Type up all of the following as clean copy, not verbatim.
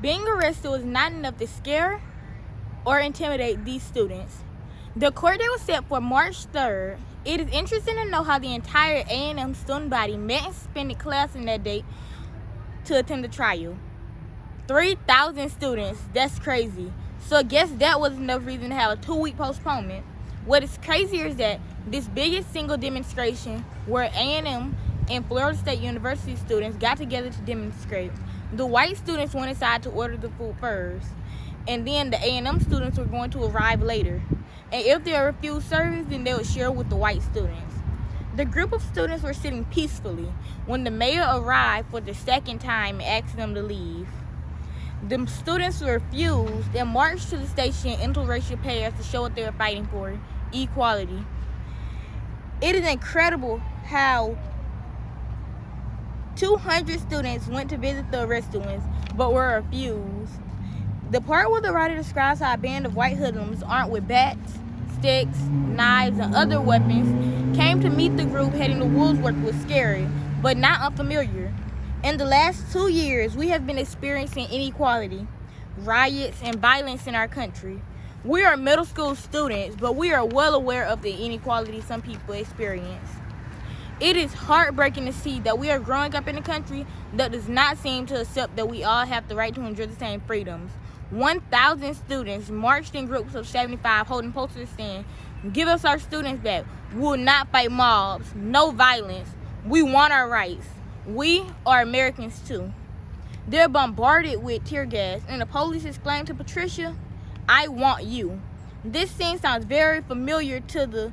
Being arrested was not enough to scare or intimidate these students. The court date was set for March 3rd. It is interesting to know how the entire A&M student body met and suspended class on that date to attend the trial. 3,000 students, that's crazy. So I guess that was enough reason to have a 2-week postponement. What is crazier is that this biggest single demonstration where A&M and Florida State University students got together to demonstrate. The white students went inside to order the food first, and then the A&M students were going to arrive later. And if they refused service, then they would share with the white students. The group of students were sitting peacefully when the mayor arrived for the second time and asked them to leave. The students refused and marched to the station in interracial pairs to show what they were fighting for, equality. It is incredible how 200 students went to visit the arrested ones, but were refused. The part where the writer describes how a band of white hoodlums armed with bats, sticks, knives, and other weapons came to meet the group heading to Woolsworth was scary, but not unfamiliar. In the last 2 years, we have been experiencing inequality, riots, and violence in our country. We are middle school students, but we are well aware of the inequality some people experience. It is heartbreaking to see that we are growing up in a country that does not seem to accept that we all have the right to enjoy the same freedoms. 1,000 students marched in groups of 75 holding posters saying, "Give us our students back. We will not fight mobs. No violence. We want our rights. We are Americans too." They're bombarded with tear gas, and the police exclaim to Patricia, "I want you." This scene sounds very familiar to the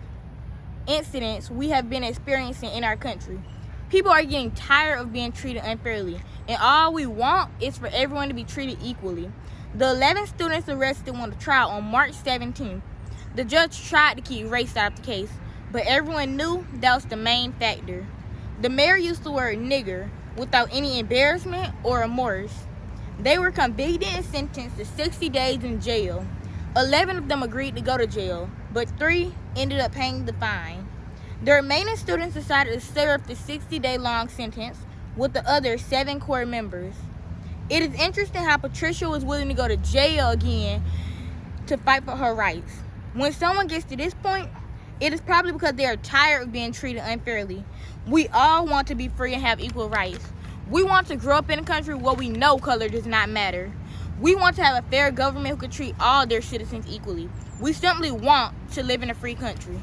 incidents we have been experiencing in our country. People are getting tired of being treated unfairly, and all we want is for everyone to be treated equally. The 11 students arrested went to trial on March 17th. The judge tried to keep race out of the case, but everyone knew that was the main factor. The mayor used the word nigger without any embarrassment or remorse. They were convicted and sentenced to 60 days in jail. 11 of them agreed to go to jail, but 3 ended up paying the fine. The remaining students decided to serve the 60-day-long sentence with the other 7 court members. It is interesting how Patricia was willing to go to jail again to fight for her rights. When someone gets to this point, it is probably because they are tired of being treated unfairly. We all want to be free and have equal rights. We want to grow up in a country where we know color does not matter. We want to have a fair government who can treat all their citizens equally. We simply want to live in a free country.